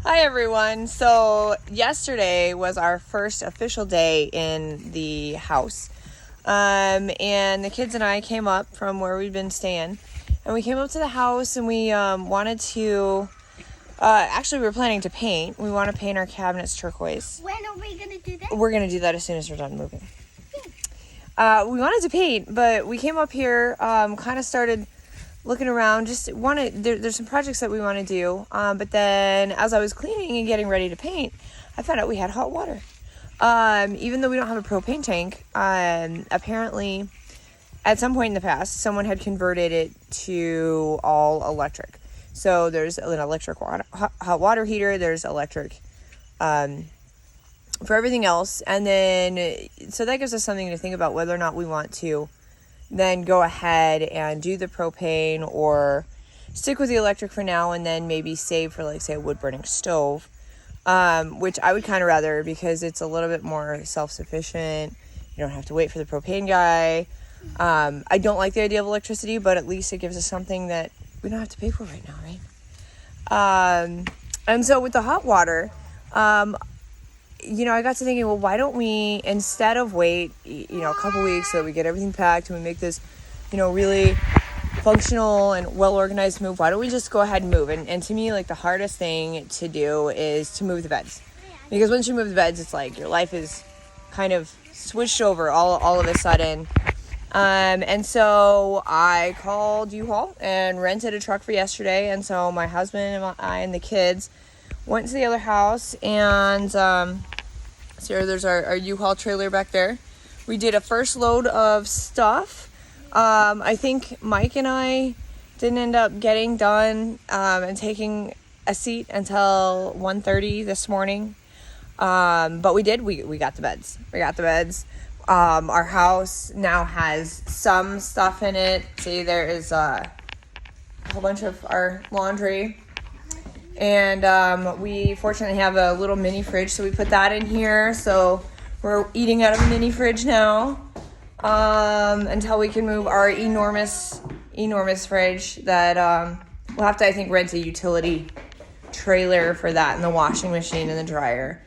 Hi everyone. So yesterday was our first official day in the house. And the kids and I came up from where we'd been staying. And we came up to the house and we wanted to, actually we were planning to paint. We want to paint our cabinets turquoise. When are we going to do that? We're going to do that as soon as we're done moving. We wanted to paint, but we came up here, kind of started looking around, there's some projects that we want to do, but then as I was cleaning and getting ready to paint, I found out we had hot water. Even though we don't have a propane tank, apparently at some point in the past, someone had converted it to all electric. So there's an electric hot water heater, there's electric for everything else, and then so that gives us something to think about whether or not we want to then go ahead and do the propane or stick with the electric for now and then maybe save for, like, say, a wood burning stove, which I would kind of rather, because it's a little bit more self-sufficient. You don't have to wait for the propane guy. I don't like the idea of electricity, but at least it gives us something that we don't have to pay for right now, right? And so with the hot water, I got to thinking, well, why don't we, instead of wait, a couple weeks so that we get everything packed and we make this, really functional and well-organized move, why don't we just go ahead and move? And to me, like, the hardest thing to do is to move the beds. Because once you move the beds, it's like your life is kind of switched over all of a sudden. And so I called U-Haul and rented a truck for yesterday. And so my husband and I and the kids went to the other house, and so there's our U-Haul trailer back there. We did a first load of stuff. I think Mike and I didn't end up getting done and taking a seat until 1:30 this morning. But we did. We got the beds. Our house now has some stuff in it. See, there is a whole bunch of our laundry. And we fortunately have a little mini fridge, so we put that in here. So we're eating out of a mini fridge now until we can move our enormous fridge that we'll have to, I think, rent a utility trailer for that, and the washing machine and the dryer.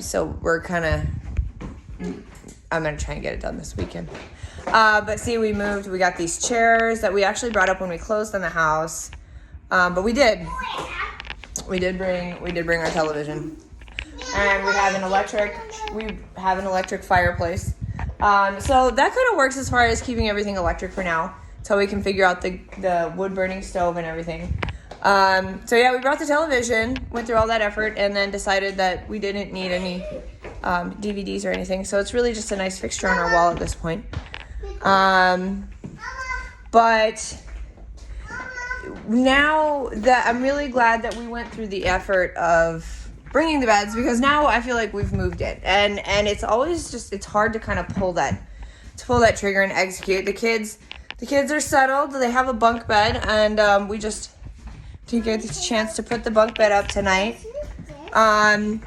So we're I'm going to try and get it done this weekend. But see, we got these chairs that we actually brought up when we closed on the house. But we did bring our television, and we have an electric fireplace. So that kind of works as far as keeping everything electric for now, until we can figure out the wood burning stove and everything. So yeah, we brought the television, went through all that effort, and then decided that we didn't need any DVDs or anything. So it's really just a nice fixture on our wall at this point. But now that I'm really glad that we went through the effort of bringing the beds, because now I feel like we've moved it, and it's always it's hard to kind of pull that trigger and execute. The kids are settled. They have a bunk bed, and we just didn't get the chance to put the bunk bed up tonight. I'm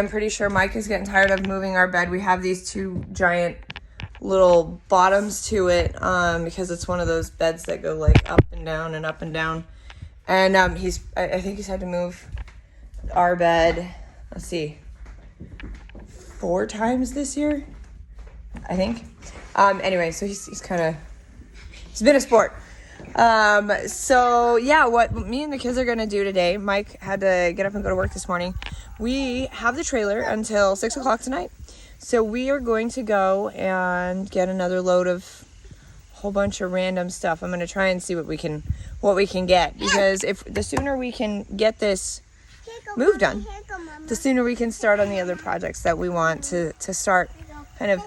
pretty sure Mike is getting tired of moving our bed. We have these two giant little bottoms to it, because it's one of those beds that go like up and down and up and down. And I think he's had to move our bed, let's see, 4 times this year, I think. Anyway, so he's been a sport. So yeah, what me and the kids are gonna do today, Mike had to get up and go to work this morning. We have the trailer until 6 o'clock tonight. So we are going to go and get another load of a whole bunch of random stuff. I'm going to try and see what we can get, because if the sooner we can get this move done, the sooner we can start on the other projects that we want to start kind of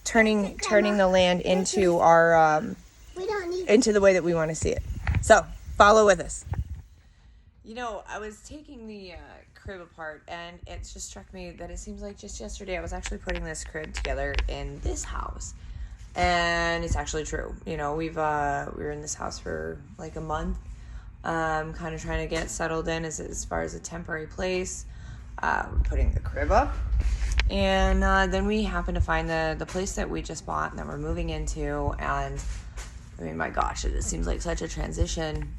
turning the land into our into the way that we want to see it. So follow with us. I was taking the crib apart, and it just struck me that it seems like just yesterday I was actually putting this crib together in this house, and it's actually true. We were in this house for like a month, kind of trying to get settled in as far as a temporary place, putting the crib up, and then we happened to find the place that we just bought and that we're moving into, and I mean, my gosh, it seems like such a transition,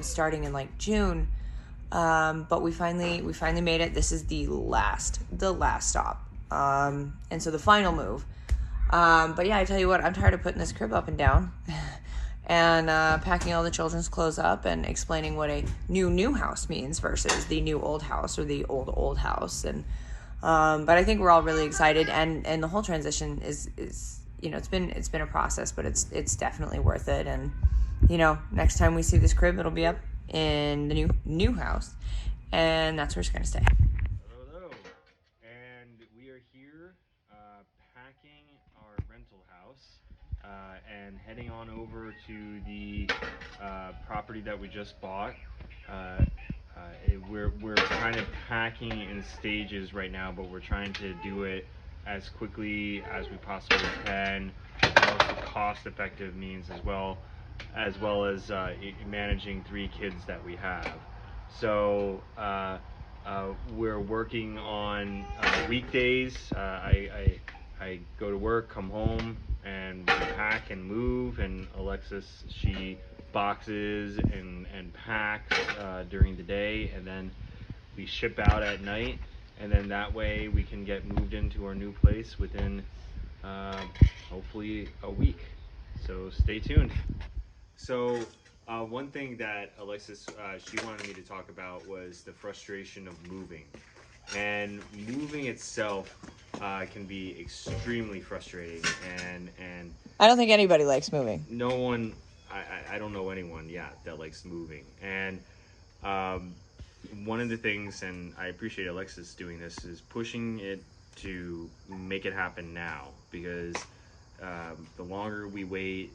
starting in like June. But we finally made it. This is the last stop. And so the final move. But yeah, I tell you what, I'm tired of putting this crib up and down and packing all the children's clothes up and explaining what a new house means versus the new old house or the old house. And but I think we're all really excited, and the whole transition is it's been a process, but it's definitely worth it. And next time we see this crib, it'll be up in the new house, and that's where it's gonna stay. Hello, and we are here packing our rental house and heading on over to the property that we just bought. We're kind of packing in stages right now, but we're trying to do it as quickly as we possibly can, most cost-effective means as well as managing 3 kids that we have. So we're working on weekdays. I go to work, come home, and we pack and move. And Alexis, she boxes and packs during the day, and then we ship out at night. And then that way we can get moved into our new place within hopefully a week. So stay tuned. So one thing that Alexis, she wanted me to talk about was the frustration of moving. And moving itself can be extremely frustrating, and I don't think anybody likes moving. no one, I don't know anyone, that likes moving. And um, one of the things, and I appreciate Alexis doing this, is pushing it to make it happen now, because the longer we wait,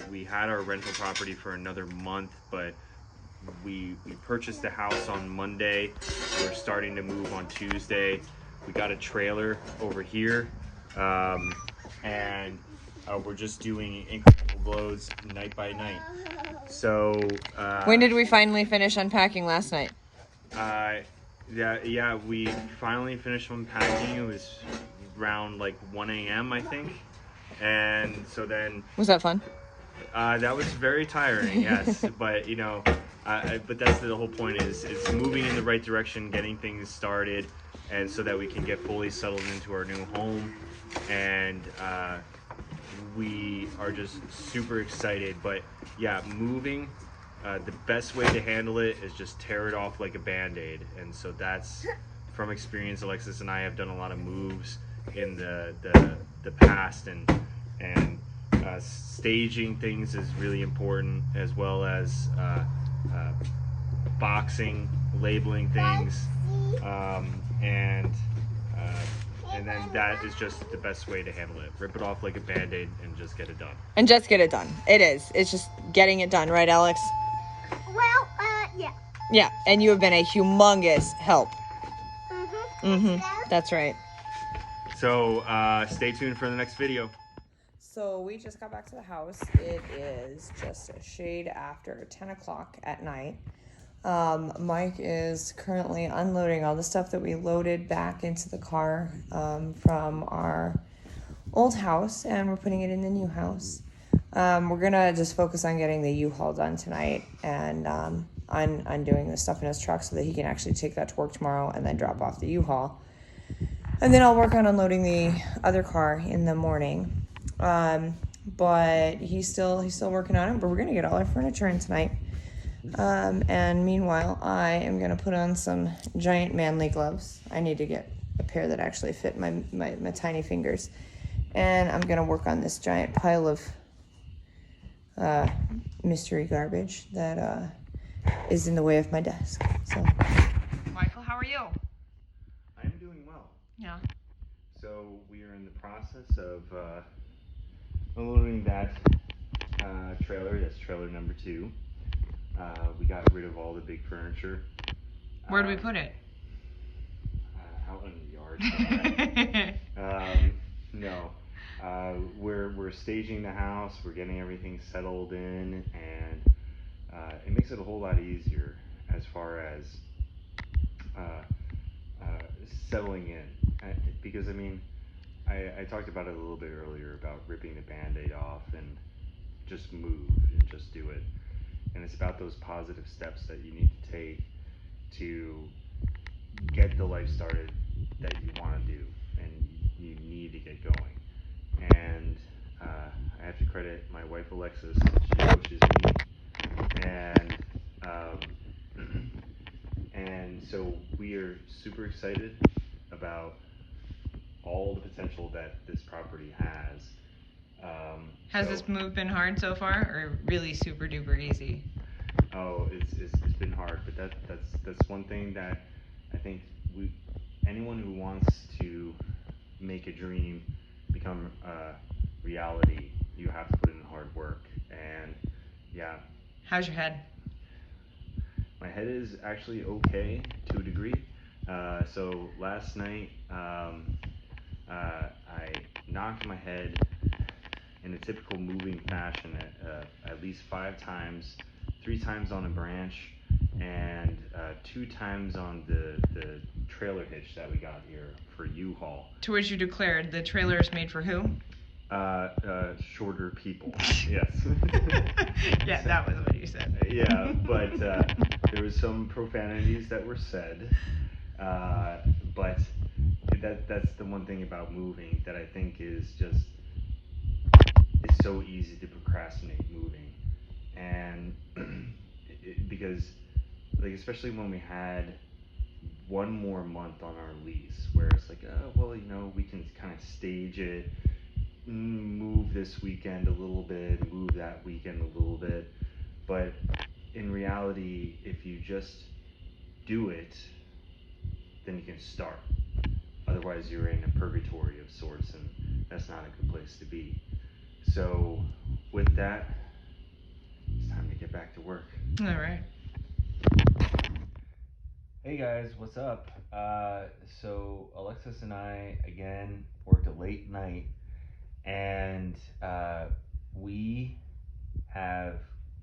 we had our rental property for another month, but we purchased the house on Monday. We're starting to move on Tuesday. We got a trailer over here, and we're just doing incremental blows night by night. So When did we finally finish unpacking last night? We finally finished unpacking. It was around like 1 a.m. I think, and so then Was that fun? that was very tiring, yes. But but that's the whole point, is moving in the right direction, getting things started, and so that we can get fully settled into our new home. And we are just super excited. But yeah, moving, the best way to handle it is just tear it off like a band-aid. And so that's from experience. Alexis and I have done a lot of moves in the past, and staging things is really important, as well as boxing, labeling things, and then that is just the best way to handle it. Rip it off like a band-aid and just get it done. And just get it done. It is. It's just getting it done, right, Alex? Well, yeah. Yeah, and you have been a humongous help. That's right. So stay tuned for the next video. So we just got back to the house. It is just a shade after 10 o'clock at night. Mike is currently unloading all the stuff that we loaded back into the car from our old house, and we're putting it in the new house. We're gonna just focus on getting the U-Haul done tonight, and undoing the stuff in his truck so that he can actually take that to work tomorrow and then drop off the U-Haul. And then I'll work on unloading the other car in the morning. But he's still working on it, but we're gonna get all our furniture in tonight. And meanwhile, I am gonna put on some giant manly gloves. I need to get a pair that actually fit my tiny fingers. And I'm gonna work on this giant pile of mystery garbage that is in the way of my desk. So, Michael, how are you? I'm doing well. Yeah. So we are in the process of unloading that trailer. That's trailer number 2. We got rid of all the big furniture. Where do we put it? Out in the yard. No. We're staging the house. We're getting everything settled in, and it makes it a whole lot easier as far as settling in. Because I talked about it a little bit earlier about ripping the Band-Aid off, and just move and just do it. And it's about those positive steps that you need to take to get the life started that you want to do and you need to get going. And I have to credit my wife Alexis. She coaches me, and so we are super excited about all the potential that this property has. Has this move been hard so far, or really super duper easy? Oh, it's been hard, but that's one thing that I think anyone who wants to make a dream become a reality, you have to put in hard work. And yeah. How's your head? My head is actually okay to a degree. So last night I knocked my head in a typical moving fashion at least 5 times, 3 times on a branch, and 2 times on the trailer hitch that we got here for U-Haul. To which you declared the trailer is made for who? Shorter people. Yes. Yeah, that was what you said. Yeah, but there was some profanities that were said. But that's the one thing about moving that I think is just, it's so easy to procrastinate moving. And because, like, especially when we had one more month on our lease, where it's like, oh, well, you know, we can kind of stage it, move this weekend a little bit, move that weekend a little bit. But in reality, if you just do it, then you can start. Otherwise, you're in a purgatory of sorts, and that's not a good place to be. So with that, it's time to get back to work. All right. Hey guys, what's up? So Alexis and I again worked a late night, and we have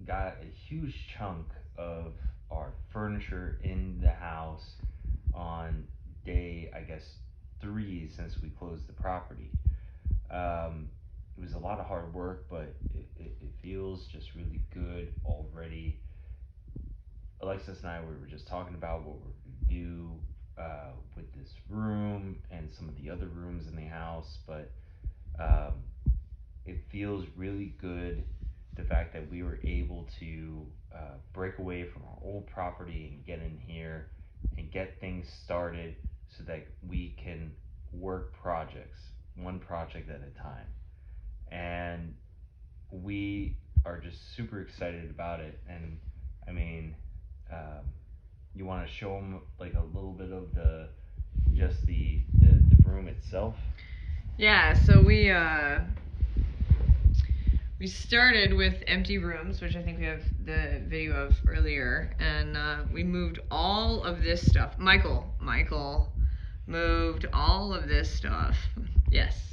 got a huge chunk of our furniture in the house on day, I guess, 3 since we closed the property. It was a lot of hard work, but it feels just really good already. Alexis and I, we were just talking about what we're going to do with this room and some of the other rooms in the house, but it feels really good, the fact that we were able to break away from our old property and get in here and get things started so that we can work projects, one project at a time. And we are just super excited about it. And I mean, you want to show them like a little bit of the room itself? Yeah, so we started with empty rooms, which I think we have the video of earlier, and we moved all of this stuff. Michael moved all of this stuff. Yes.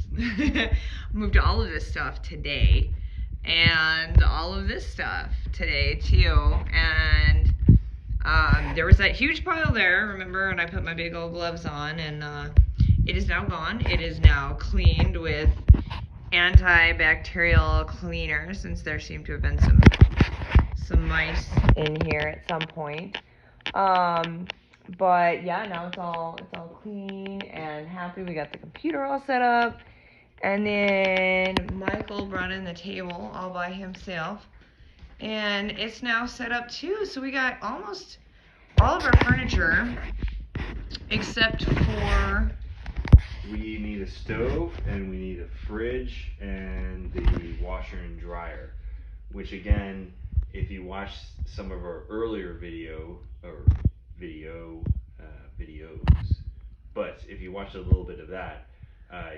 Moved all of this stuff today, and all of this stuff today too. And there was that huge pile there, remember, and I put my big old gloves on, and it is now gone. It is now cleaned with antibacterial cleaner, since there seemed to have been some mice in here at some point. But yeah, now it's all clean and happy. We got the computer all set up, and then Michael brought in the table all by himself, and it's now set up too. So we got almost all of our furniture except for, we need a stove, and we need a fridge, and the washer and dryer, which again, if you watch some of our earlier videos, but if you watch a little bit of that,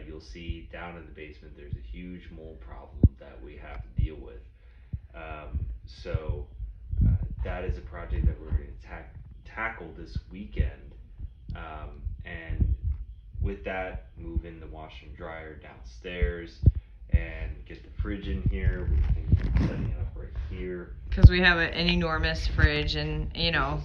you'll see down in the basement there's a huge mold problem that we have to deal with. So that is a project that we're going to tackle this weekend, and with that, move in the washer and dryer downstairs and get the fridge in here. We're thinking of setting it up right here, because we have an enormous fridge, and you know,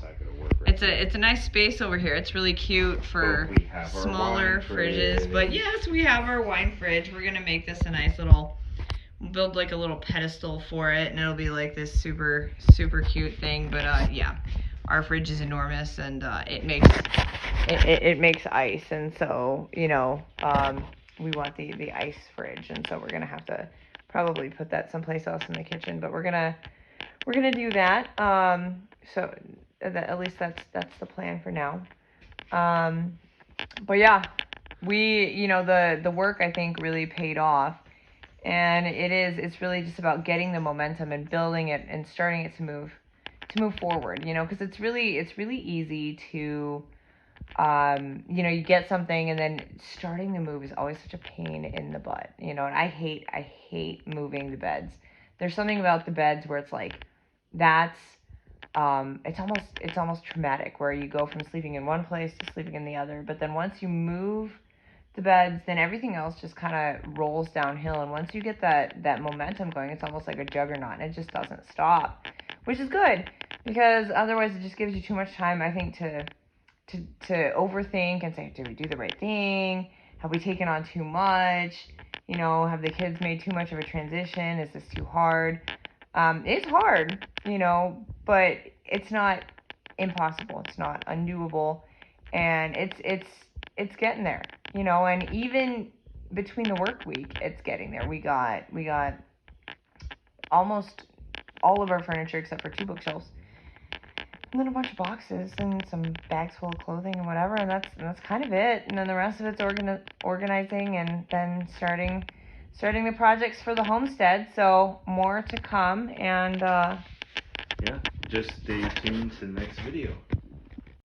it's a nice space over here. It's really cute for smaller fridges. But yes, we have our wine fridge. We're gonna make this a nice little build like a little pedestal for it, and it'll be like this super cute thing. But yeah, our fridge is enormous, and it makes ice, and so we want the ice fridge, and so we're gonna have to probably put that someplace else in the kitchen, but we're gonna do that. So at least that's the plan for now. But yeah, the work I think really paid off, and it's really just about getting the momentum and building it and starting it to move forward, because it's really easy to you get something and then starting the move is always such a pain in the butt, and I hate moving the beds. There's something about the beds where it's like that's it's almost traumatic, where you go from sleeping in one place to sleeping in the other, but then once you move the beds, then everything else just kind of rolls downhill, and once you get that momentum going, it's almost like a juggernaut, and it just doesn't stop, which is good, because otherwise it just gives you too much time, I think, to overthink and say, did we do the right thing? Have we taken on too much? Have the kids made too much of a transition? Is this too hard? It's hard, but it's not impossible. It's not undoable, and it's getting there, and even between the work week, it's getting there. We got almost all of our furniture except for 2 bookshelves, and then a bunch of boxes and some bags full of clothing and whatever, and that's kind of it. And then the rest of it's organizing, and then starting the projects for the homestead. So more to come, and Yeah, just stay tuned to the next video.